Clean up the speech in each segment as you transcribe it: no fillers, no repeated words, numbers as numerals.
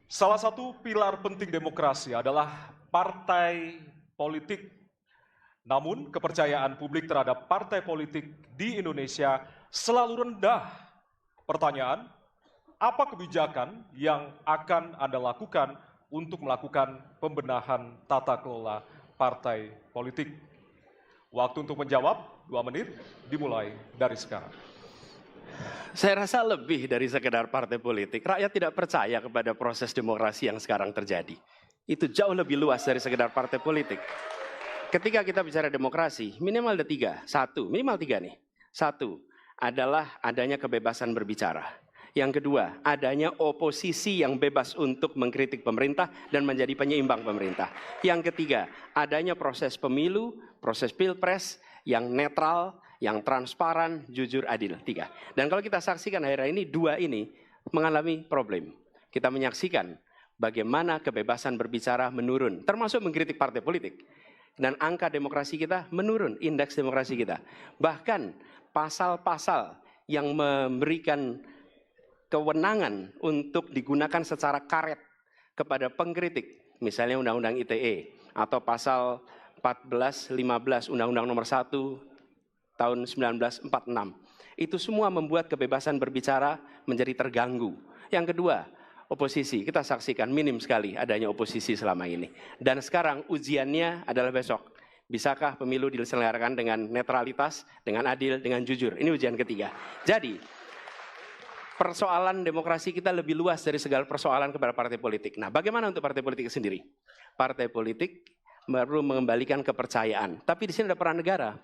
Salah satu pilar penting demokrasi adalah partai politik. Namun, kepercayaan publik terhadap partai politik di Indonesia selalu rendah. Pertanyaan, apa kebijakan yang akan Anda lakukan untuk melakukan pembenahan tata kelola partai politik? Waktu untuk menjawab 2 menit dimulai dari sekarang. Saya rasa lebih dari sekedar partai politik. Rakyat tidak percaya kepada proses demokrasi yang sekarang terjadi. Itu jauh lebih luas dari sekedar partai politik. Ketika kita bicara demokrasi, minimal ada 3. Minimal 3 nih. 1 adalah adanya kebebasan berbicara. Yang kedua, adanya oposisi yang bebas untuk mengkritik pemerintah dan menjadi penyeimbang pemerintah. Yang ketiga, adanya proses pemilu, proses pilpres yang netral, yang transparan, jujur, adil. 3. Dan kalau kita saksikan akhir-akhir ini, 2 ini mengalami problem. Kita menyaksikan bagaimana kebebasan berbicara menurun, termasuk mengkritik partai politik. Dan angka demokrasi kita menurun, indeks demokrasi kita. Bahkan pasal-pasal yang memberikan kewenangan untuk digunakan secara karet kepada pengkritik, misalnya Undang-Undang ITE atau pasal 14, 15 Undang-Undang Nomor 1 tahun 1946. Itu semua membuat kebebasan berbicara menjadi terganggu. Yang kedua, oposisi. Kita saksikan minim sekali adanya oposisi selama ini. Dan sekarang ujiannya adalah besok. Bisakah pemilu diselenggarakan dengan netralitas, dengan adil, dengan jujur? Ini ujian ketiga. Jadi, persoalan demokrasi kita lebih luas dari segala persoalan kepada partai politik. Nah, bagaimana untuk partai politik sendiri? Partai politik perlu mengembalikan kepercayaan. Tapi di sini ada peran negara.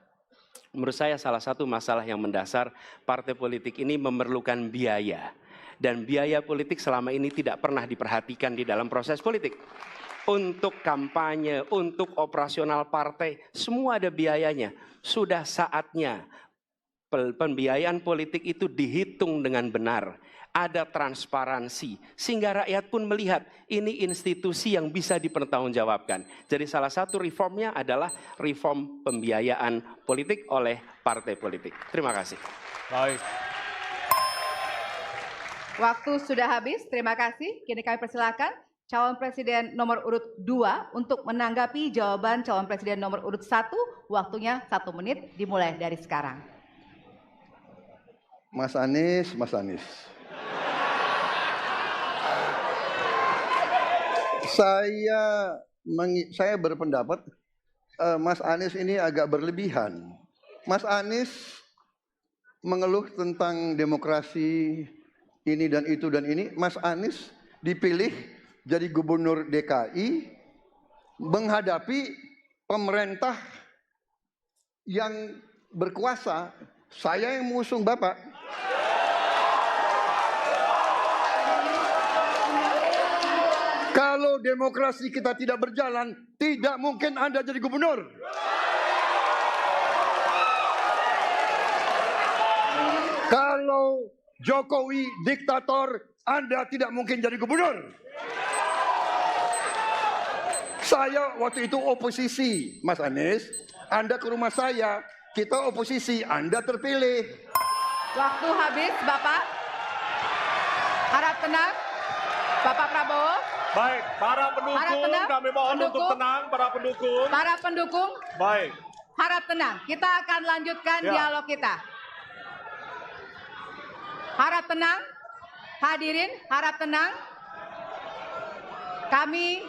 Menurut saya salah satu masalah yang mendasar partai politik ini memerlukan biaya. Dan biaya politik selama ini tidak pernah diperhatikan di dalam proses politik. Untuk kampanye, untuk operasional partai, semua ada biayanya. Sudah saatnya pembiayaan politik itu dihitung dengan benar. Ada transparansi, sehingga rakyat pun melihat ini institusi yang bisa dipertanggungjawabkan. Jadi salah satu reformnya adalah reform pembiayaan politik oleh partai politik. Terima kasih. Baik. Waktu sudah habis, terima kasih. Kini kami persilakan calon presiden nomor urut 2 untuk menanggapi jawaban calon presiden nomor urut 1. Waktunya 1 menit dimulai dari sekarang. Mas Anies. Saya berpendapat Mas Anies ini agak berlebihan. Mas Anies mengeluh tentang demokrasi ini dan itu dan ini. Mas Anies dipilih jadi gubernur DKI menghadapi pemerintah yang berkuasa. Saya yang mengusung Bapak. Kalau demokrasi kita tidak berjalan, tidak mungkin Anda jadi gubernur. Kalau Jokowi diktator, Anda tidak mungkin jadi gubernur. Saya waktu itu oposisi, Mas Anies. Anda ke rumah saya, kita oposisi, Anda terpilih. Waktu habis, Bapak. Harap tenang, Bapak Prabowo. Baik, para pendukung, kami mohon untuk tenang, para pendukung. Para pendukung, Baik. harap tenang. Kita akan lanjutkan dialog kita. Harap tenang, hadirin, harap tenang. Kami